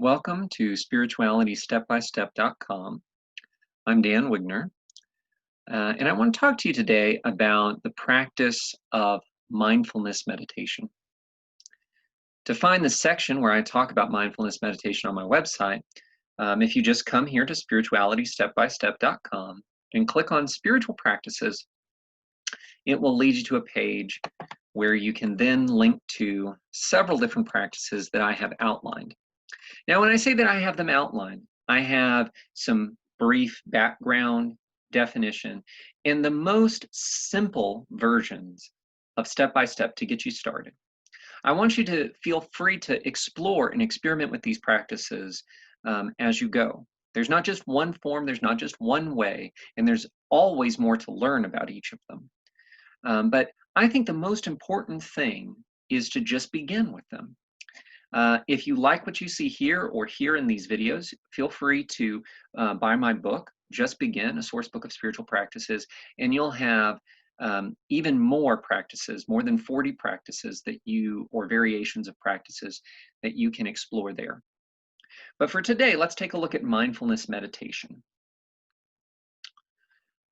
Welcome to spiritualitystepbystep.com. I'm Dan Wigner, and I want to talk to you today about the practice of mindfulness meditation. To find the section where I talk about mindfulness meditation on my website, if you just come here to spiritualitystepbystep.com and click on spiritual practices, it will lead you to a page where you can then link to several different practices that I have outlined. Now, when I say that I have them outlined, I have some brief background definition and the most simple versions of step-by-step to get you started. I want you to feel free to explore and experiment with these practices as you go. There's not just one form, there's not just one way, and there's always more to learn about each of them. But I think the most important thing is to just begin with them. If you like what you see here or here in these videos, feel free to buy my book, Just Begin, A Source Book of Spiritual Practices, and you'll have even more practices, more than 40 practices or variations of practices that you can explore there. But for today, let's take a look at mindfulness meditation.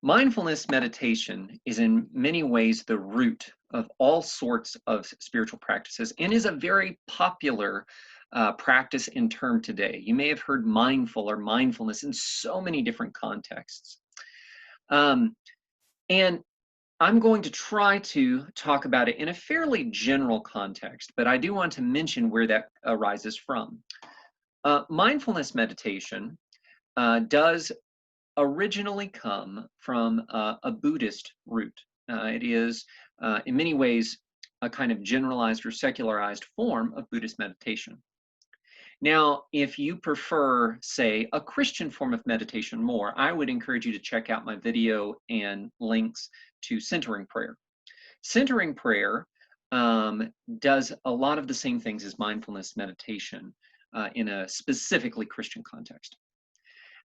Mindfulness meditation is in many ways the root of all sorts of spiritual practices and is a very popular practice and term today. You may have heard mindful or mindfulness in so many different contexts. And I'm going to try to talk about it in a fairly general context, but I do want to mention where that arises from. Mindfulness meditation does originally come from a Buddhist root. It is, in many ways, a kind of generalized or secularized form of Buddhist meditation. Now, if you prefer, say, a Christian form of meditation more, I would encourage you to check out my video and links to centering prayer. Centering prayer does a lot of the same things as mindfulness meditation in a specifically Christian context.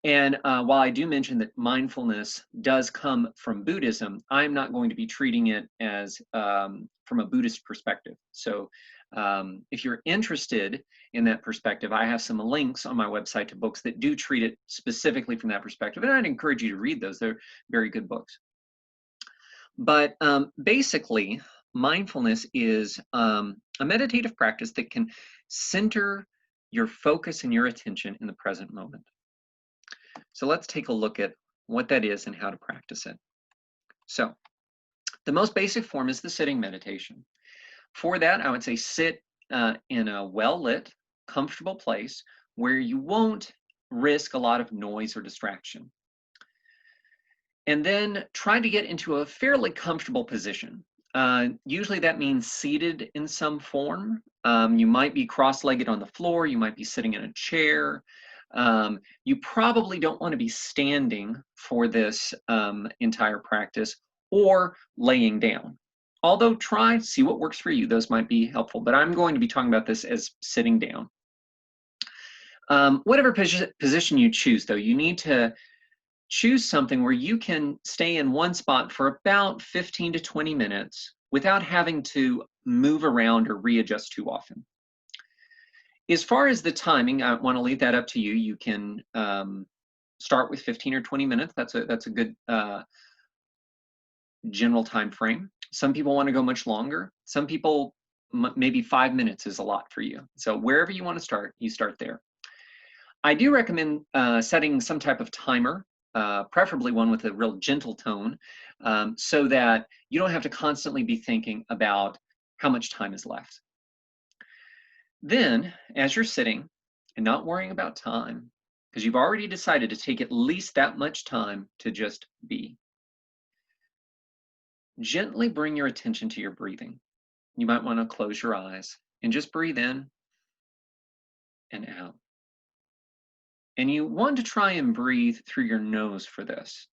And while I do mention that mindfulness does come from Buddhism, I'm not going to be treating it as from a Buddhist perspective. So if you're interested in that perspective, I have some links on my website to books that do treat it specifically from that perspective. And I'd encourage you to read those. They're very good books. But basically, mindfulness is a meditative practice that can center your focus and your attention in the present moment. So let's take a look at what that is and how to practice it. So the most basic form is the sitting meditation. For that, I would say sit in a well-lit, comfortable place where you won't risk a lot of noise or distraction. And then try to get into a fairly comfortable position. Usually that means seated in some form. You might be cross-legged on the floor, you might be sitting in a chair. You probably don't want to be standing for this entire practice or laying down. Although try, see what works for you. Those might be helpful, but I'm going to be talking about this as sitting down. Whatever position you choose, though, you need to choose something where you can stay in one spot for about 15 to 20 minutes without having to move around or readjust too often. As far as the timing, I want to leave that up to you. You can start with 15 or 20 minutes. That's a good general time frame. Some people want to go much longer. Some people, maybe 5 minutes is a lot for you. So wherever you want to start, you start there. I do recommend setting some type of timer, preferably one with a real gentle tone, so that you don't have to constantly be thinking about how much time is left. Then, as you're sitting and not worrying about time, because you've already decided to take at least that much time to just be, gently bring your attention to your breathing. You might want to close your eyes and just breathe in and out. And you want to try and breathe through your nose for this.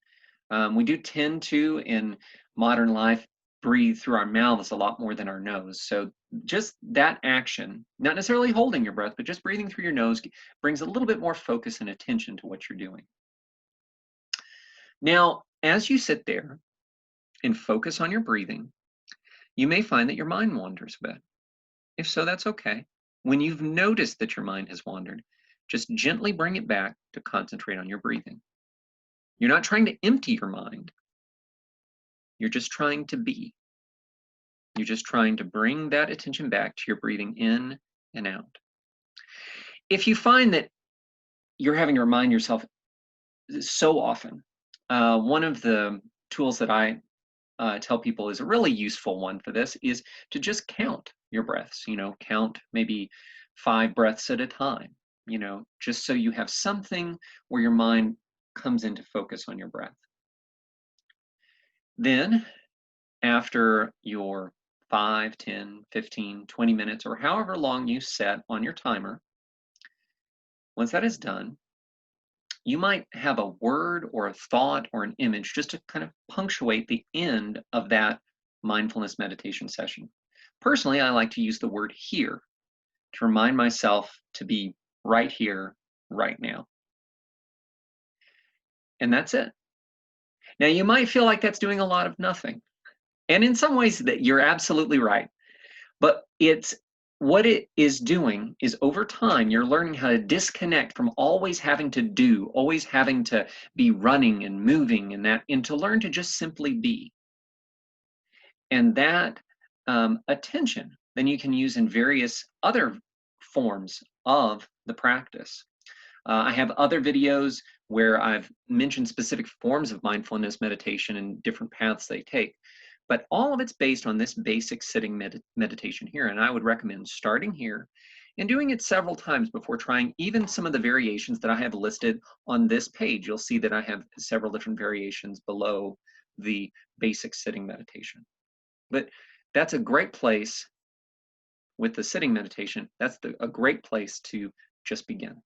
We do tend to, in modern life, breathe through our mouths a lot more than our nose. So just that action, not necessarily holding your breath, but just breathing through your nose brings a little bit more focus and attention to what you're doing. Now, as you sit there and focus on your breathing, you may find that your mind wanders a bit. If so, that's okay. When you've noticed that your mind has wandered, just gently bring it back to concentrate on your breathing. You're not trying to empty your mind. You're just trying to be. You're just trying to bring that attention back to your breathing in and out. If you find that you're having to remind yourself so often, one of the tools that I tell people is a really useful one for this is to just count your breaths, count maybe 5 breaths at a time, just so you have something where your mind comes into focus on your breath. Then, after your 5, 10, 15, 20 minutes, or however long you set on your timer, once that is done, you might have a word or a thought or an image just to kind of punctuate the end of that mindfulness meditation session. Personally, I like to use the word here to remind myself to be right here, right now. And that's it. Now, you might feel like that's doing a lot of nothing. And in some ways that you're absolutely right. But it's what it is doing is over time, you're learning how to disconnect from always having to do, always having to be running and moving and to learn to just simply be. And that attention, then you can use in various other forms of the practice. I have other videos where I've mentioned specific forms of mindfulness meditation and different paths they take. But all of it's based on this basic sitting meditation here. And I would recommend starting here and doing it several times before trying even some of the variations that I have listed on this page. You'll see that I have several different variations below the basic sitting meditation. But that's a great place with the sitting meditation. That's a great place to just begin.